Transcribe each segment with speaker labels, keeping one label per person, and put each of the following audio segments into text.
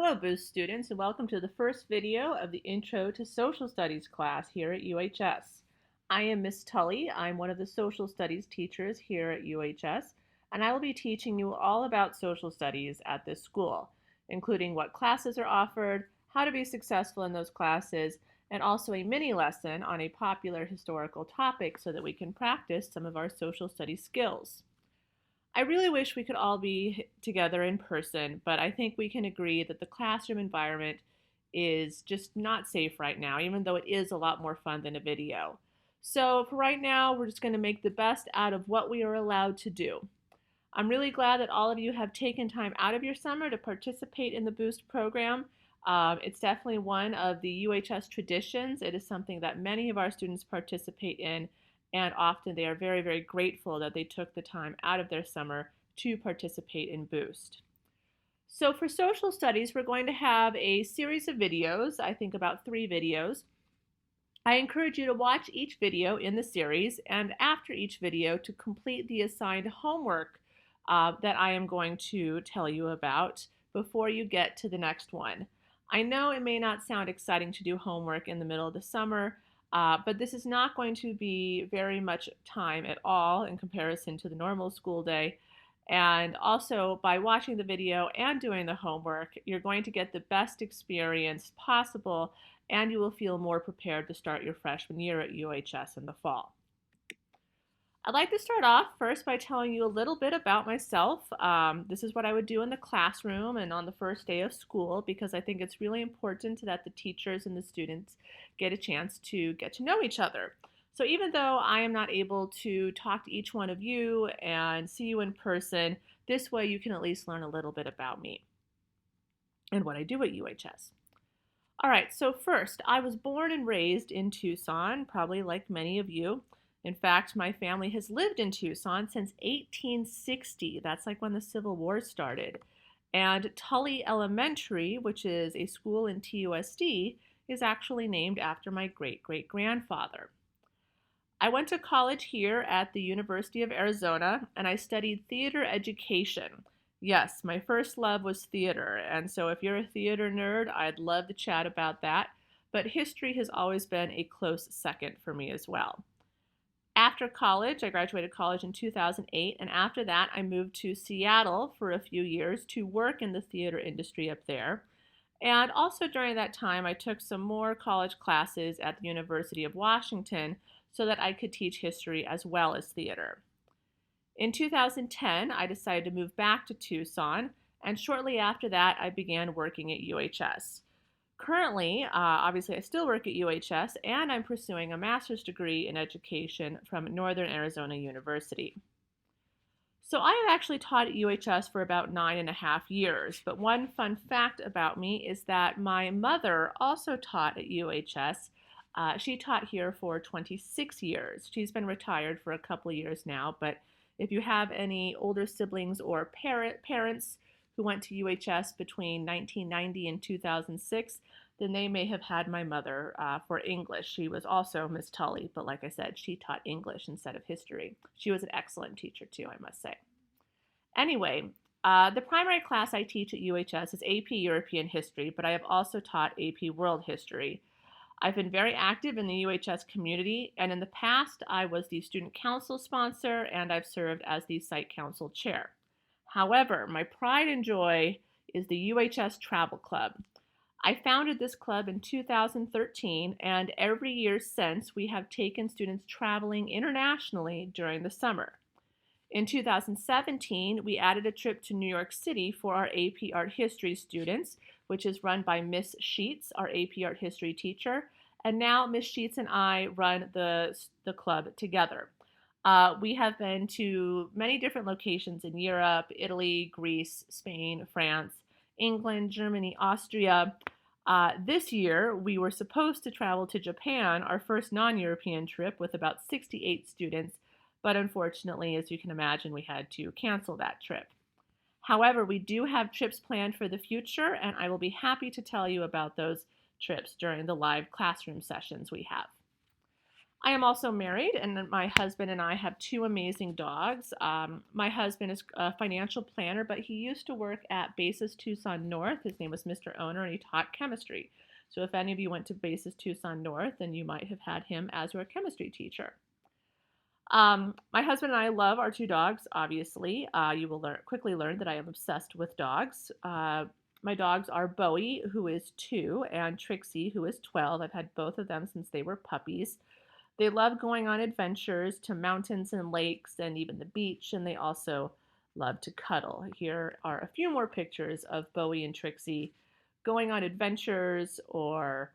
Speaker 1: Hello, Boost students, and welcome to the first video of the Intro to Social Studies class here at UHS. I am Miss Tully. I'm one of the social studies teachers here at UHS, and I will be teaching you all about social studies at this school, including what classes are offered, how to be successful in those classes, and also a mini lesson on a popular historical topic so that we can practice some of our social studies skills. I really wish we could all be together in person, but I think we can agree that the classroom environment is just not safe right now, even though it is a lot more fun than a video. So for right now, we're just going to make the best out of what we are allowed to do. I'm really glad that all of you have taken time out of your summer to participate in the Boost program. It's definitely one of the UHS traditions. It is something that many of our students participate in, and often they are very, very grateful that they took the time out of their summer to participate in Boost. So for social studies, we're going to have a series of videos, I think about 3 videos. I encourage you to watch each video in the series, and after each video to complete the assigned homework that I am going to tell you about before you get to the next one. I know it may not sound exciting to do homework in the middle of the summer, but this is not going to be very much time at all in comparison to the normal school day. And also, by watching the video and doing the homework, you're going to get the best experience possible, and you will feel more prepared to start your freshman year at UHS in the fall. I'd like to start off first by telling you a little bit about myself. This is what I would do in the classroom and on the first day of school, because I think it's really important that the teachers and the students get a chance to get to know each other. So even though I am not able to talk to each one of you and see you in person, this way you can at least learn a little bit about me and what I do at UHS. All right, so first, I was born and raised in Tucson, probably like many of you. In fact, my family has lived in Tucson since 1860. That's like when the Civil War started. And Tully Elementary, which is a school in TUSD, is actually named after my great-great-grandfather. I went to college here at the University of Arizona, and I studied theater education. Yes, my first love was theater, and so if you're a theater nerd, I'd love to chat about that, but history has always been a close second for me as well. After college, I graduated college in 2008, and after that, I moved to Seattle for a few years to work in the theater industry up there. And also during that time, I took some more college classes at the University of Washington so that I could teach history as well as theater. In 2010, I decided to move back to Tucson, and shortly after that, I began working at UHS. Currently, obviously, I still work at UHS, and I'm pursuing a master's degree in education from Northern Arizona University. So I have actually taught at UHS for about 9.5 years, but one fun fact about me is that my mother also taught at UHS. She taught here for 26 years. She's been retired for a couple of years now, but if you have any older siblings or parents who went to UHS between 1990 and 2006, then they may have had my mother for English. She was also Miss Tully, but like I said, she taught English instead of history. She was an excellent teacher too, I must say. Anyway, the primary class I teach at UHS is AP European History, but I have also taught AP World History. I've been very active in the UHS community, and in the past, I was the student council sponsor, and I've served as the site council chair. However, my pride and joy is the UHS Travel Club. I founded this club in 2013, and every year since, we have taken students traveling internationally during the summer. In 2017, we added a trip to New York City for our AP Art History students, which is run by Miss Sheets, our AP Art History teacher, and now Miss Sheets and I run the club together. We have been to many different locations in Europe, Italy, Greece, Spain, France, England, Germany, Austria. This year, we were supposed to travel to Japan, our first non-European trip, with about 68 students, but unfortunately, as you can imagine, we had to cancel that trip. However, we do have trips planned for the future, and I will be happy to tell you about those trips during the live classroom sessions we have. I am also married, and my husband and I have two amazing dogs. My husband is a financial planner, but he used to work at Basis Tucson North. His name was Mr. Owner, and he taught chemistry. So if any of you went to Basis Tucson North, then you might have had him as your chemistry teacher. My husband and I love our two dogs, obviously. You will quickly learn that I am obsessed with dogs. My dogs are Bowie, who is 2, and Trixie, who is 12. I've had both of them since they were puppies. They love going on adventures to mountains and lakes and even the beach, and they also love to cuddle. Here are a few more pictures of Bowie and Trixie going on adventures or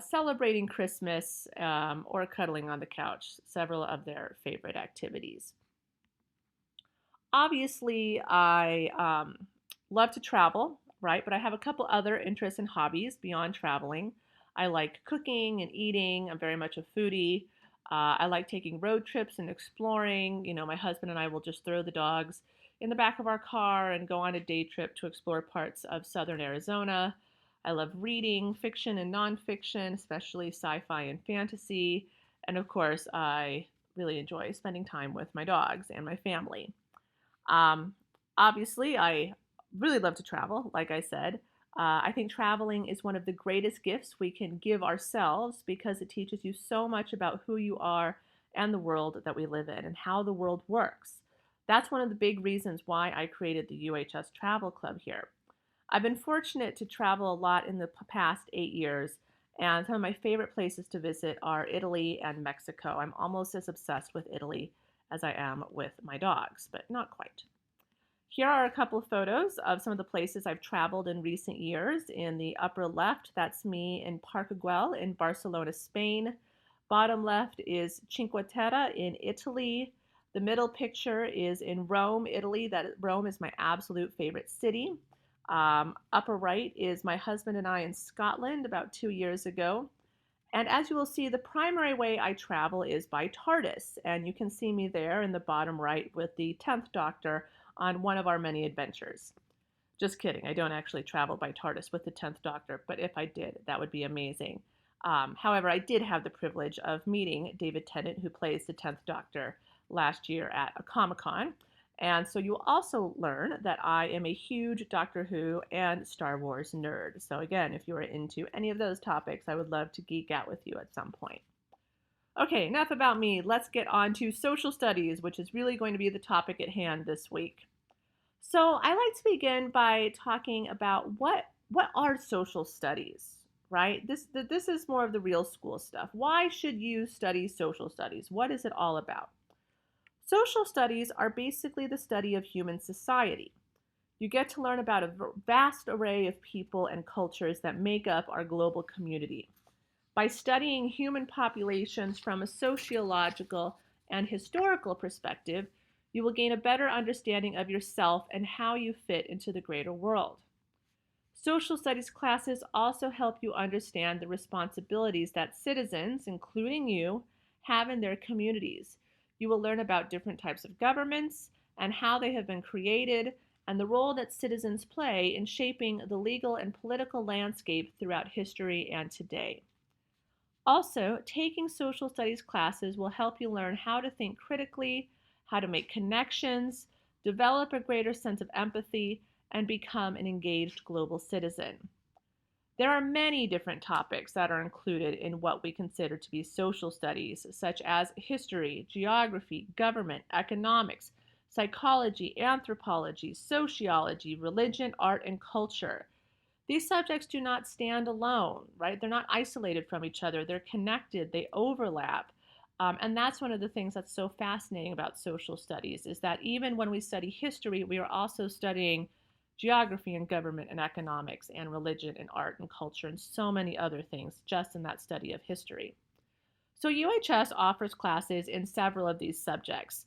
Speaker 1: celebrating Christmas or cuddling on the couch, several of their favorite activities. Obviously, I love to travel, right? But I have a couple other interests and hobbies beyond traveling. I like cooking and eating. I'm very much a foodie. I like taking road trips and exploring. You know, my husband and I will just throw the dogs in the back of our car and go on a day trip to explore parts of southern Arizona. I love reading fiction and nonfiction, especially sci fi and fantasy. And of course, I really enjoy spending time with my dogs and my family. Um, Obviously, I really love to travel, like I said. I think traveling is one of the greatest gifts we can give ourselves because it teaches you so much about who you are and the world that we live in and how the world works. That's one of the big reasons why I created the UHS Travel Club here. I've been fortunate to travel a lot in the past 8 years, and some of my favorite places to visit are Italy and Mexico. I'm almost as obsessed with Italy as I am with my dogs, but not quite. Here are a couple of photos of some of the places I've traveled in recent years. In the upper left, that's me in Parcaguel in Barcelona, Spain. Bottom left is Cinque Terre in Italy. The middle picture is in Rome, Italy. Rome is my absolute favorite city. Upper right is my husband and I in Scotland about 2 years ago. And as you will see, the primary way I travel is by TARDIS. And you can see me there in the bottom right with the 10th Doctor on one of our many adventures. Just kidding, I don't actually travel by TARDIS with the 10th Doctor, but if I did, that would be amazing. However, I did have the privilege of meeting David Tennant, who plays the 10th Doctor, last year at a Comic-Con. And so you will also learn that I am a huge Doctor Who and Star Wars nerd. So again, if you are into any of those topics, I would love to geek out with you at some point. Okay, enough about me. Let's get on to social studies, which is really going to be the topic at hand this week. So I like to begin by talking about what are social studies, right? This is more of the real school stuff. Why should you study social studies? What is it all about? Social studies are basically the study of human society. You get to learn about a vast array of people and cultures that make up our global community. By studying human populations from a sociological and historical perspective, you will gain a better understanding of yourself and how you fit into the greater world. Social studies classes also help you understand the responsibilities that citizens, including you, have in their communities. You will learn about different types of governments and how they have been created and the role that citizens play in shaping the legal and political landscape throughout history and today. Also, taking social studies classes will help you learn how to think critically, how to make connections, develop a greater sense of empathy, and become an engaged global citizen. There are many different topics that are included in what we consider to be social studies, such as history, geography, government, economics, psychology, anthropology, sociology, religion, art, and culture. These subjects do not stand alone, right? They're not isolated from each other. They're connected, they overlap. And that's one of the things that's so fascinating about social studies is that even when we study history, we are also studying geography and government and economics and religion and art and culture and so many other things just in that study of history. So UHS offers classes in several of these subjects,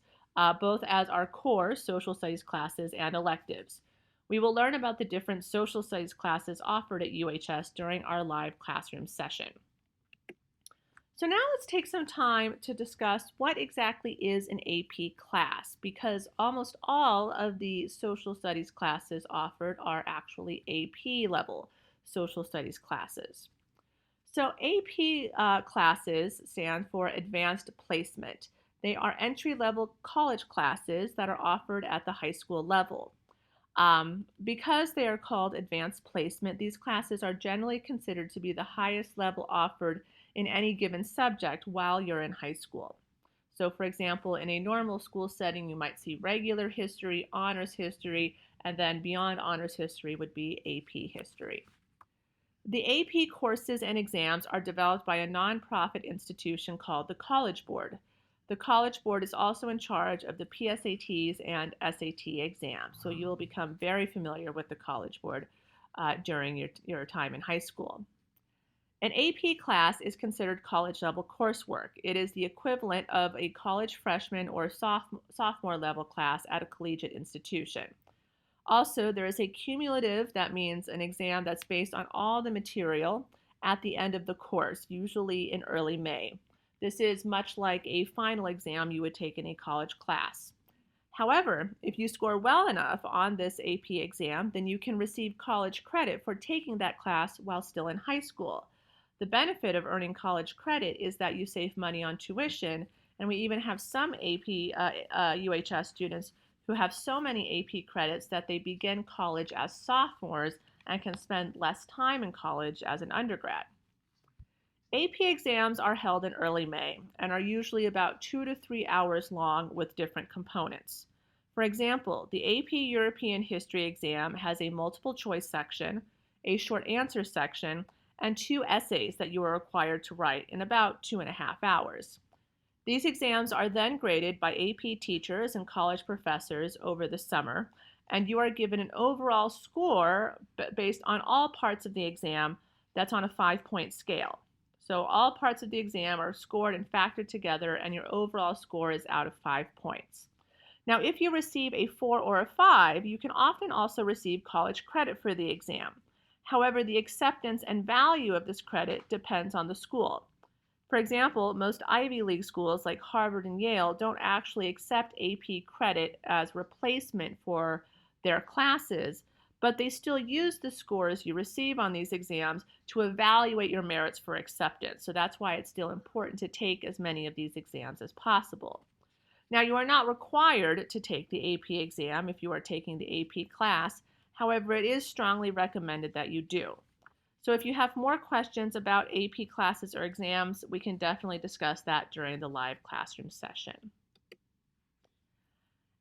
Speaker 1: both as our core social studies classes and electives. We will learn about the different social studies classes offered at UHS during our live classroom session. So now let's take some time to discuss what exactly is an AP class, because almost all of the social studies classes offered are actually AP level social studies classes. So AP classes stand for Advanced Placement. They are entry-level college classes that are offered at the high school level. Because they are called advanced placement, these classes are generally considered to be the highest level offered in any given subject while you're in high school. So, for example, in a normal school setting, you might see regular history, honors history, and then beyond honors history would be AP history. The AP courses and exams are developed by a nonprofit institution called the College Board. The College Board is also in charge of the PSATs and SAT exams, so you'll become very familiar with the College Board during your time in high school. An AP class is considered college level coursework. It is the equivalent of a college freshman or sophomore level class at a collegiate institution. Also, there is a cumulative, that means an exam that's based on all the material at the end of the course, usually in early May. This is much like a final exam you would take in a college class. However, if you score well enough on this AP exam, then you can receive college credit for taking that class while still in high school. The benefit of earning college credit is that you save money on tuition, and we even have some AP UHS students who have so many AP credits that they begin college as sophomores and can spend less time in college as an undergrad. AP exams are held in early May and are usually about 2 to 3 hours long with different components. For example, the AP European History exam has a multiple choice section, a short answer section, and 2 essays that you are required to write in about 2.5 hours. These exams are then graded by AP teachers and college professors over the summer, and you are given an overall score based on all parts of the exam that's on a 5-point scale. So all parts of the exam are scored and factored together, and your overall score is out of 5 points. Now, if you receive a 4 or a 5, you can often also receive college credit for the exam. However, the acceptance and value of this credit depends on the school. For example, most Ivy League schools like Harvard and Yale don't actually accept AP credit as replacement for their classes, but they still use the scores you receive on these exams to evaluate your merits for acceptance. So that's why it's still important to take as many of these exams as possible. Now, you are not required to take the AP exam if you are taking the AP class. However, it is strongly recommended that you do. So if you have more questions about AP classes or exams, we can definitely discuss that during the live classroom session.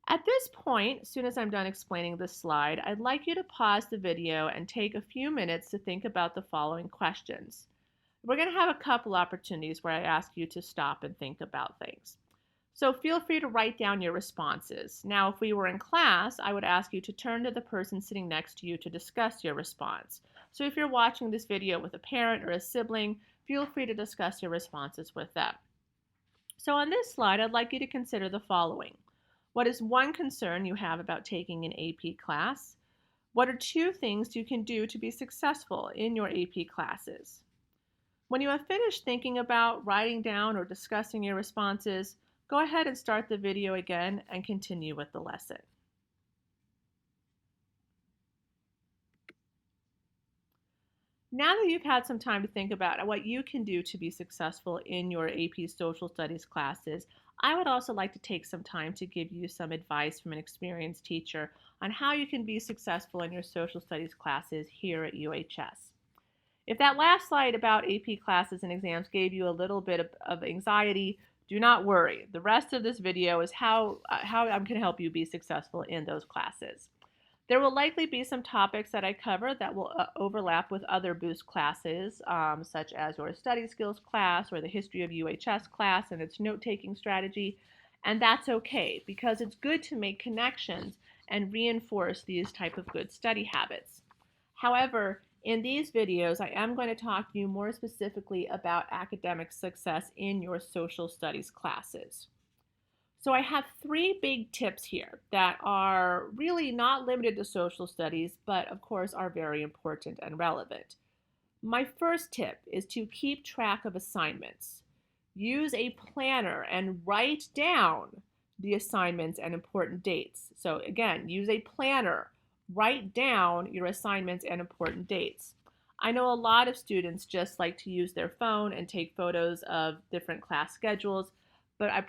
Speaker 1: At this point, as soon as I'm done explaining this slide, I'd like you to pause the video and take a few minutes to think about the following questions. We're going to have a couple opportunities where I ask you to stop and think about things. So feel free to write down your responses. Now, if we were in class, I would ask you to turn to the person sitting next to you to discuss your response. So if you're watching this video with a parent or a sibling, feel free to discuss your responses with them. So on this slide, I'd like you to consider the following. What is one concern you have about taking an AP class? What are 2 things you can do to be successful in your AP classes? When you have finished thinking about writing down or discussing your responses, go ahead and start the video again and continue with the lesson. Now that you've had some time to think about what you can do to be successful in your AP Social Studies classes, I would also like to take some time to give you some advice from an experienced teacher on how you can be successful in your Social Studies classes here at UHS. If that last slide about AP classes and exams gave you a little bit of anxiety, do not worry. The rest of this video is how I'm going to help you be successful in those classes. There will likely be some topics that I cover that will overlap with other Boost classes, such as your study skills class or the history of UHS class and its note-taking strategy. And that's okay, because it's good to make connections and reinforce these type of good study habits. However, in these videos, I am going to talk to you more specifically about academic success in your social studies classes. So I have 3 big tips here that are really not limited to social studies, but of course are very important and relevant. My first tip is to keep track of assignments. Use a planner and write down the assignments and important dates. So again, use a planner. Write down your assignments and important dates. I know a lot of students just like to use their phone and take photos of different class schedules, but I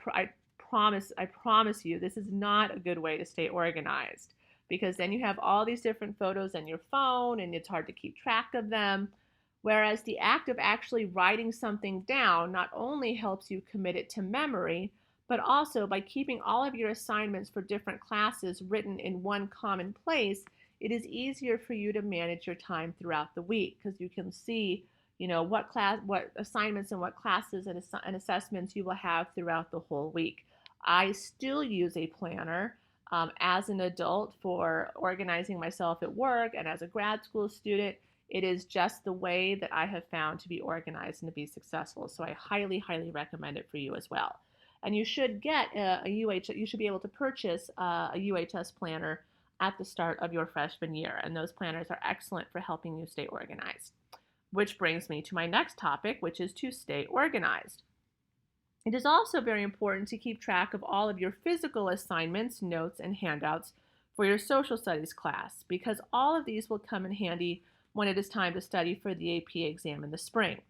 Speaker 1: promise you, this is not a good way to stay organized because then you have all these different photos on your phone and it's hard to keep track of them. Whereas the act of actually writing something down not only helps you commit it to memory, but also by keeping all of your assignments for different classes written in one common place, it is easier for you to manage your time throughout the week because you can see, what assignments and what classes and assessments you will have throughout the whole week. I still use a planner as an adult for organizing myself at work and as a grad school student. It is just the way that I have found to be organized and to be successful. So I highly, highly recommend it for you as well. And you should get you should be able to purchase a UHS planner at the start of your freshman year. And those planners are excellent for helping you stay organized. Which brings me to my next topic, which is to stay organized. It is also very important to keep track of all of your physical assignments, notes, and handouts for your social studies class because all of these will come in handy when it is time to study for the AP exam in the spring.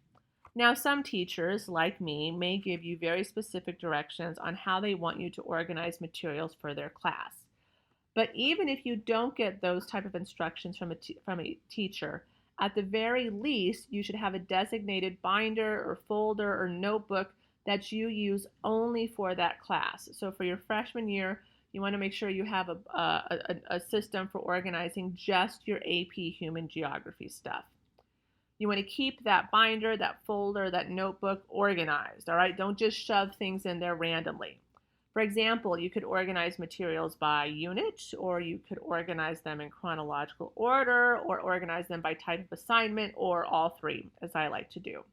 Speaker 1: Now, some teachers, like me, may give you very specific directions on how they want you to organize materials for their class. But even if you don't get those type of instructions from a teacher, at the very least, you should have a designated binder or folder or notebook that you use only for that class. So for your freshman year, you want to make sure you have a system for organizing just your AP Human Geography stuff. You want to keep that binder, that folder, that notebook organized, all right? Don't just shove things in there randomly. For example, you could organize materials by unit, or you could organize them in chronological order, or organize them by type of assignment, or all three, as I like to do.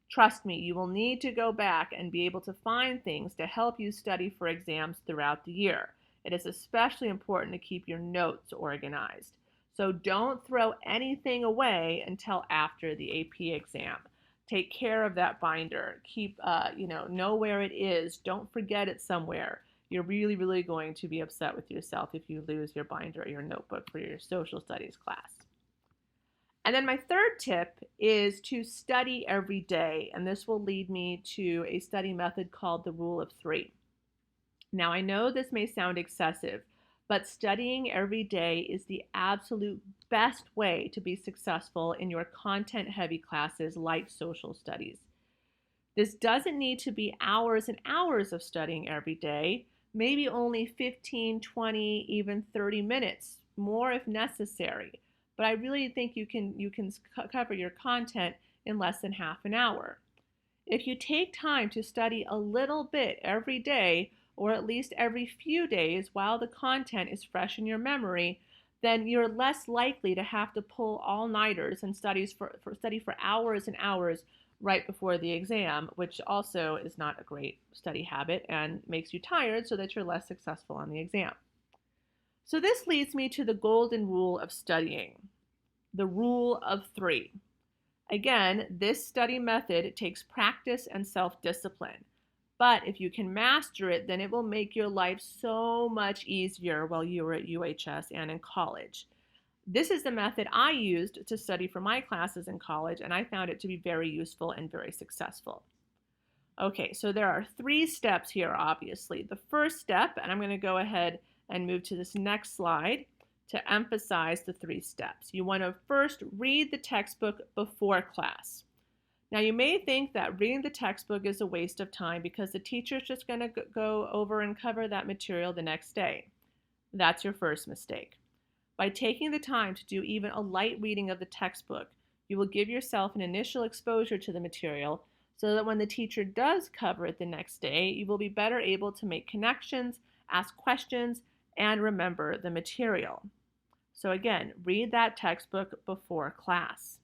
Speaker 1: Trust me, you will need to go back and be able to find things to help you study for exams throughout the year. It is especially important to keep your notes organized. So don't throw anything away until after the AP exam. Take care of that binder. Know where it is. Don't forget it somewhere. You're really, really going to be upset with yourself if you lose your binder or your notebook for your social studies class. And then my third tip is to study every day, and this will lead me to a study method called the Rule of Three. Now, I know this may sound excessive, but studying every day is the absolute best way to be successful in your content-heavy classes like social studies. This doesn't need to be hours and hours of studying every day, maybe only 15, 20, even 30 minutes, more if necessary. But I really think you can cover your content in less than half an hour. If you take time to study a little bit every day, or at least every few days while the content is fresh in your memory, then you're less likely to have to pull all-nighters and study for hours and hours right before the exam, which also is not a great study habit and makes you tired so that you're less successful on the exam. So this leads me to the golden rule of studying, the Rule of Three. Again, this study method takes practice and self-discipline. But if you can master it, then it will make your life so much easier while you are at UHS and in college. This is the method I used to study for my classes in college, and I found it to be very useful and very successful. Okay, so there are 3 steps here, obviously. The first step, and I'm going to go ahead and move to this next slide to emphasize the 3 steps. You want to first read the textbook before class. Now, you may think that reading the textbook is a waste of time because the teacher's just going to go over and cover that material the next day. That's your first mistake. By taking the time to do even a light reading of the textbook, you will give yourself an initial exposure to the material so that when the teacher does cover it the next day, you will be better able to make connections, ask questions, and remember the material. So again, read that textbook before class.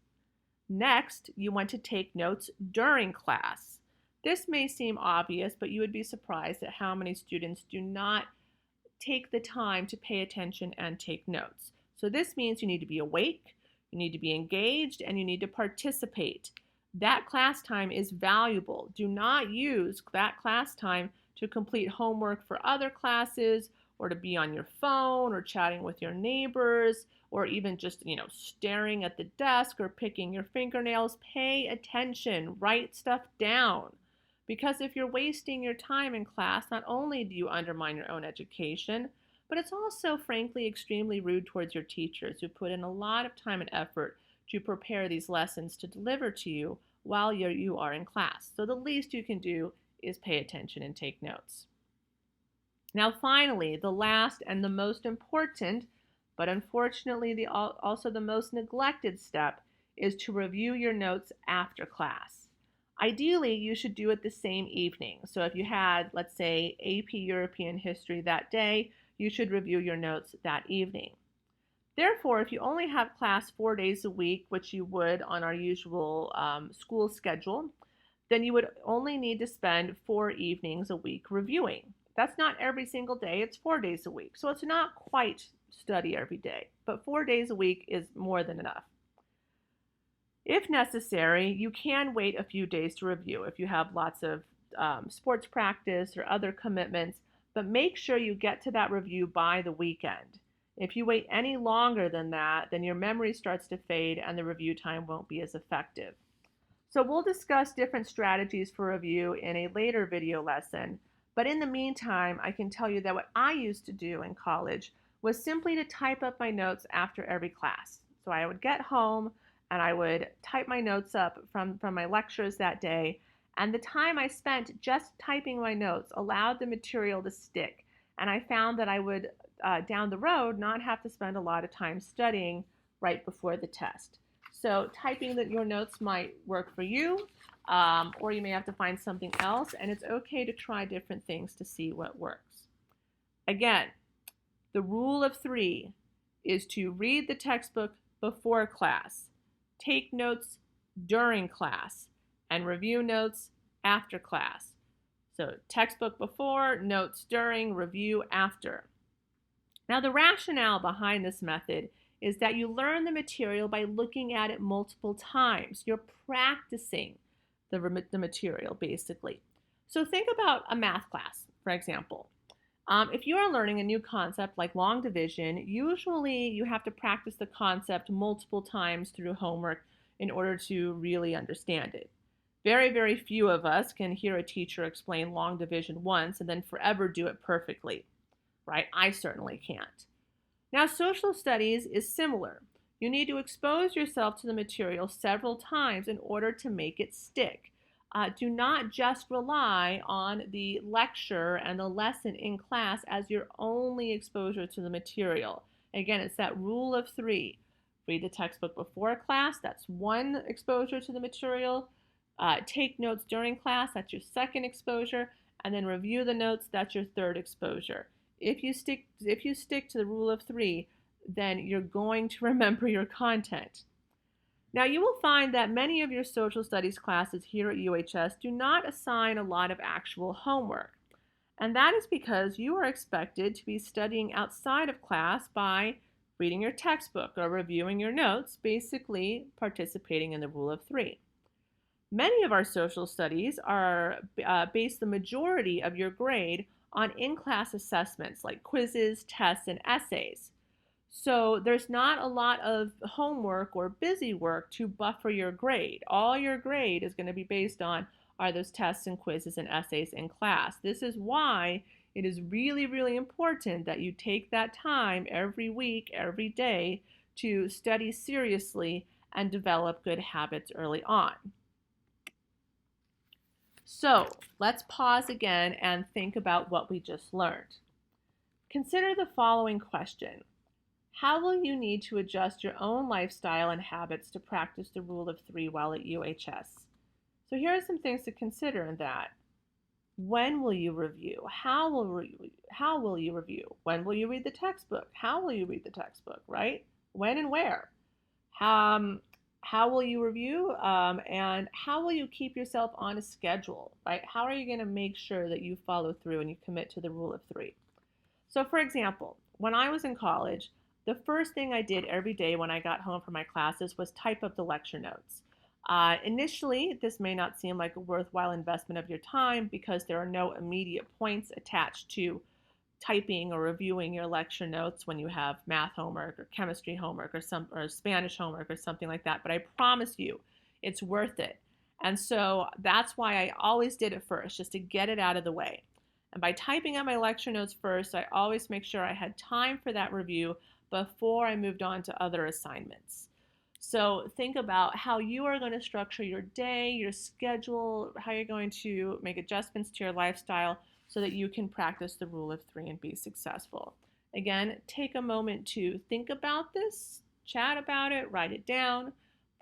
Speaker 1: Next, you want to take notes during class. This may seem obvious, but you would be surprised at how many students do not take the time to pay attention and take notes. So this means you need to be awake, you need to be engaged, and you need to participate. That class time is valuable. Do not use that class time to complete homework for other classes or to be on your phone or chatting with your neighbors or even just, staring at the desk or picking your fingernails, pay attention, write stuff down. Because if you're wasting your time in class, not only do you undermine your own education, but it's also, frankly, extremely rude towards your teachers who put in a lot of time and effort to prepare these lessons to deliver to you while you are in class. So the least you can do is pay attention and take notes. Now, finally, the last and the most important, but unfortunately also the most neglected step, is to review your notes after class. Ideally, you should do it the same evening. So if you had, let's say, AP European History that day, you should review your notes that evening. Therefore, if you only have class 4 days a week, which you would on our usual school schedule, then you would only need to spend 4 evenings a week reviewing. That's not every single day, it's 4 days a week. So it's not quite study every day, but 4 days a week is more than enough. If necessary, you can wait a few days to review if you have lots of sports practice or other commitments, but make sure you get to that review by the weekend. If you wait any longer than that, then your memory starts to fade and the review time won't be as effective. So we'll discuss different strategies for review in a later video lesson, but in the meantime, I can tell you that what I used to do in college was simply to type up my notes after every class. So I would get home and I would type my notes up from my lectures that day, and the time I spent just typing my notes allowed the material to stick, and I found that I would down the road not have to spend a lot of time studying right before the test. So typing your notes might work for you, or you may have to find something else, and it's okay to try different things to see what works. Again, the rule of 3 is to read the textbook before class, take notes during class, and review notes after class. So textbook before, notes during, review after. Now, the rationale behind this method is that you learn the material by looking at it multiple times. You're practicing the material, basically. So think about a math class, for example. If you are learning a new concept like long division, usually you have to practice the concept multiple times through homework in order to really understand it. Very, very few of us can hear a teacher explain long division once and then forever do it perfectly, right? I certainly can't. Now, social studies is similar. You need to expose yourself to the material several times in order to make it stick. Do not just rely on the lecture and the lesson in class as your only exposure to the material. Again, it's that rule of 3. Read the textbook before class, that's one exposure to the material. Take notes during class, that's your second exposure. And then review the notes, that's your third exposure. If you stick to the rule of 3, then you're going to remember your content. Now, you will find that many of your social studies classes here at UHS do not assign a lot of actual homework. And that is because you are expected to be studying outside of class by reading your textbook or reviewing your notes, basically participating in the rule of 3. Many of our social studies are base the majority of your grade on in-class assessments like quizzes, tests, and essays. So there's not a lot of homework or busy work to buffer your grade. All your grade is going to be based on are those tests and quizzes and essays in class. This is why it is really, really important that you take that time every week, every day to study seriously and develop good habits early on. So let's pause again and think about what we just learned. Consider the following question. How will you need to adjust your own lifestyle and habits to practice the rule of 3 while at UHS? So here are some things to consider in that. When will you review? How will you review? When will you read the textbook? How will you read the textbook, right? When and where? How will you review? And how will you keep yourself on a schedule, right? How are you going to make sure that you follow through and you commit to the rule of 3? So for example, when I was in college, the first thing I did every day when I got home from my classes was type up the lecture notes. Initially, this may not seem like a worthwhile investment of your time because there are no immediate points attached to typing or reviewing your lecture notes when you have math homework or chemistry homework or Spanish homework or something like that. But I promise you, it's worth it. And so that's why I always did it first, just to get it out of the way. And by typing out my lecture notes first, I always make sure I had time for that review before I moved on to other assignments. So think about how you are going to structure your day, your schedule, how you're going to make adjustments to your lifestyle so that you can practice the rule of three and be successful. Again, take a moment to think about this, chat about it, write it down,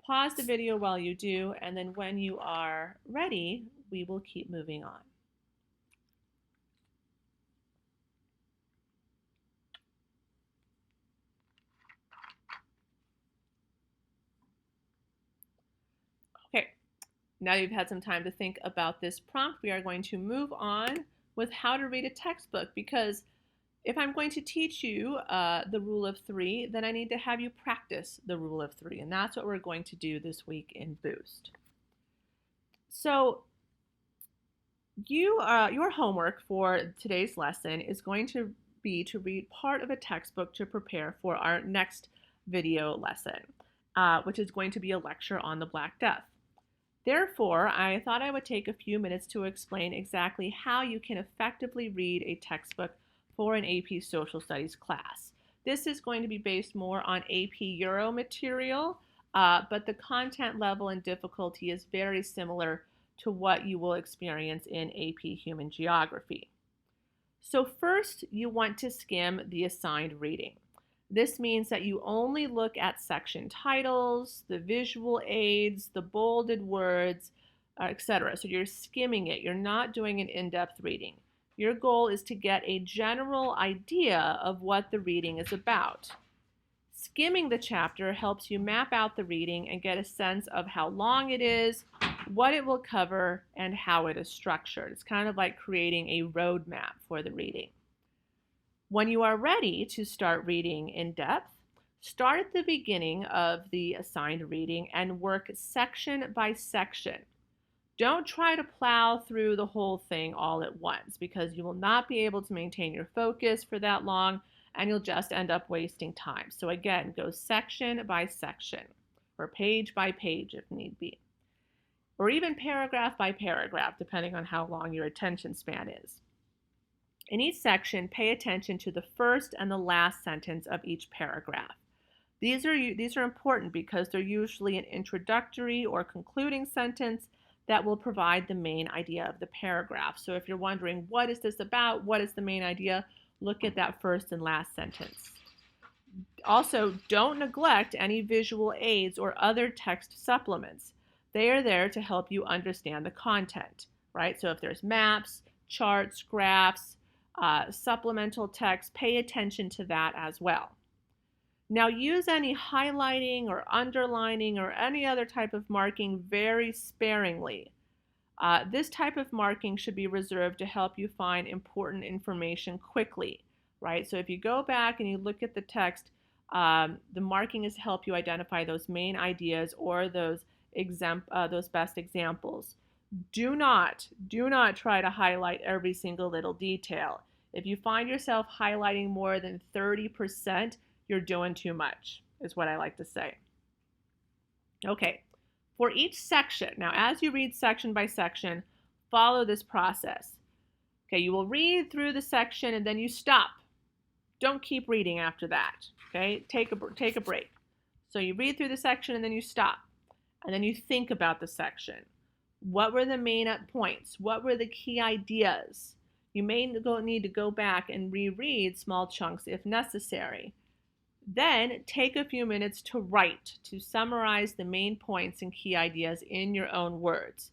Speaker 1: pause the video while you do, and then when you are ready, we will keep moving on. Okay, now you've had some time to think about this prompt, we are going to move on with how to read a textbook, because if I'm going to teach you the rule of three, then I need to have you practice the rule of three, and that's what we're going to do this week in Boost. So your homework for today's lesson is going to be to read part of a textbook to prepare for our next video lesson, which is going to be a lecture on the Black Death. Therefore, I thought I would take a few minutes to explain exactly how you can effectively read a textbook for an AP Social Studies class. This is going to be based more on AP Euro material, but the content level and difficulty is very similar to what you will experience in AP Human Geography. So first, you want to skim the assigned reading. This means that you only look at section titles, the visual aids, the bolded words, etc. So you're skimming it. You're not doing an in-depth reading. Your goal is to get a general idea of what the reading is about. Skimming the chapter helps you map out the reading and get a sense of how long it is, what it will cover, and how it is structured. It's kind of like creating a roadmap for the reading. When you are ready to start reading in depth, start at the beginning of the assigned reading and work section by section. Don't try to plow through the whole thing all at once, because you will not be able to maintain your focus for that long and you'll just end up wasting time. So again, go section by section, or page by page if need be, or even paragraph by paragraph, depending on how long your attention span is. In each section, pay attention to the first and the last sentence of each paragraph. These are important because they're usually an introductory or concluding sentence that will provide the main idea of the paragraph. So if you're wondering, what is this about? What is the main idea? Look at that first and last sentence. Also, don't neglect any visual aids or other text supplements. They are there to help you understand the content, right? So if there's maps, charts, graphs, supplemental text, pay attention to that as well. Now use any highlighting or underlining or any other type of marking very sparingly. This type of marking should be reserved to help you find important information quickly, right? So if you go back and you look at the text, the marking is to help you identify those main ideas or those best examples. Do not try to highlight every single little detail. If you find yourself highlighting more than 30%, you're doing too much, is what I like to say. Okay, for each section, now as you read section by section, follow this process. Okay, you will read through the section and then you stop. Don't keep reading after that, okay? Take a break. So you read through the section and then you stop. And then you think about the section. What were the main points? What were the key ideas? You may need to go back and reread small chunks if necessary. Then take a few minutes to write, to summarize the main points and key ideas in your own words.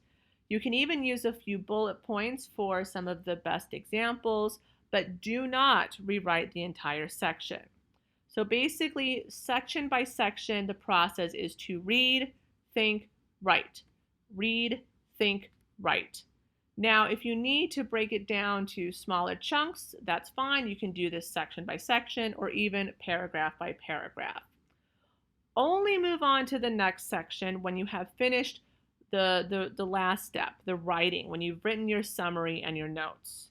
Speaker 1: You can even use a few bullet points for some of the best examples, but do not rewrite the entire section. So basically, section by section, the process is to read, think, write. Read, think, write. Now, if you need to break it down to smaller chunks, that's fine. You can do this section by section or even paragraph by paragraph. Only move on to the next section when you have finished the last step, the writing, when you've written your summary and your notes.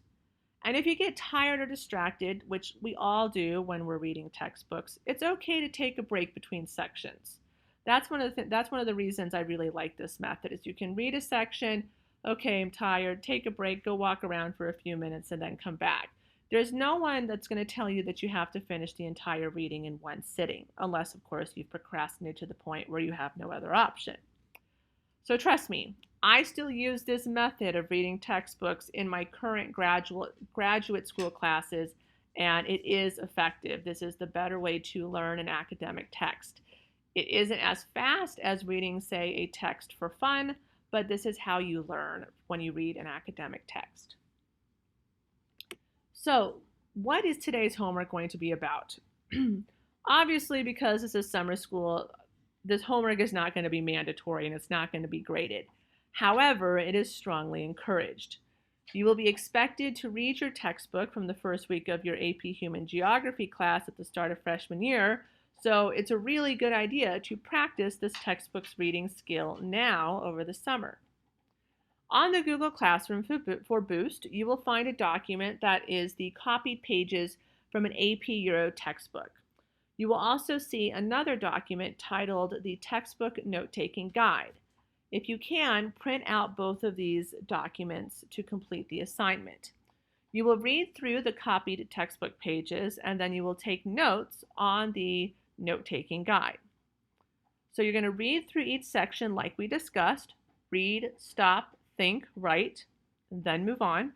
Speaker 1: And if you get tired or distracted, which we all do when we're reading textbooks, it's okay to take a break between sections. That's one of the reasons I really like this method is you can read a section, okay, I'm tired, take a break, go walk around for a few minutes and then come back. There's no one that's going to tell you that you have to finish the entire reading in one sitting, unless of course you've procrastinated to the point where you have no other option. So trust me, I still use this method of reading textbooks in my current graduate school classes, and it is effective. This is the better way to learn an academic text. It isn't as fast as reading, say, a text for fun, but this is how you learn when you read an academic text. So, what is today's homework going to be about? Obviously, because this is summer school, this homework is not going to be mandatory and it's not going to be graded. However, it is strongly encouraged. You will be expected to read your textbook from the first week of your AP Human Geography class at the start of freshman year, so it's a really good idea to practice this textbook's reading skill now over the summer. On the Google Classroom for Boost, you will find a document that is the copied pages from an AP Euro textbook. You will also see another document titled the Textbook Note-Taking Guide. If you can, print out both of these documents to complete the assignment. You will read through the copied textbook pages and then you will take notes on the note-taking guide. So you're going to read through each section like we discussed. Read, stop, think, write, and then move on.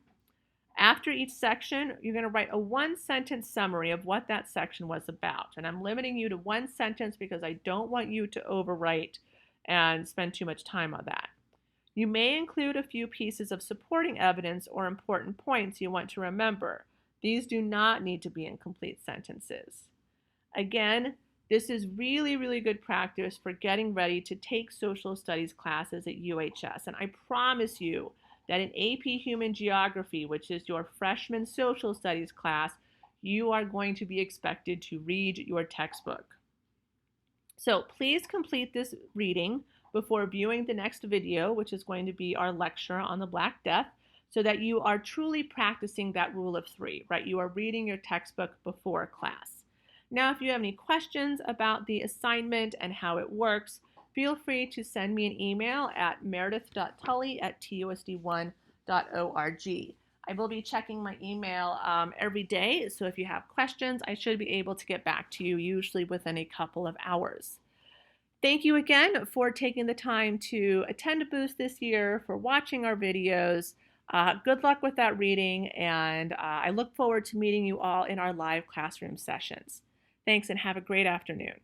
Speaker 1: After each section, you're going to write a one-sentence summary of what that section was about. And I'm limiting you to one sentence because I don't want you to overwrite and spend too much time on that. You may include a few pieces of supporting evidence or important points you want to remember. These do not need to be in complete sentences. Again, this is really, really good practice for getting ready to take social studies classes at UHS. And I promise you that in AP Human Geography, which is your freshman social studies class, you are going to be expected to read your textbook. So please complete this reading before viewing the next video, which is going to be our lecture on the Black Death, so that you are truly practicing that rule of three, right? You are reading your textbook before class. Now, if you have any questions about the assignment and how it works, feel free to send me an email at meredith.tully@tusd1.org. I will be checking my email every day, so if you have questions, I should be able to get back to you usually within a couple of hours. Thank you again for taking the time to attend Boost this year, for watching our videos. Good luck with that reading, and I look forward to meeting you all in our live classroom sessions. Thanks, and have a great afternoon.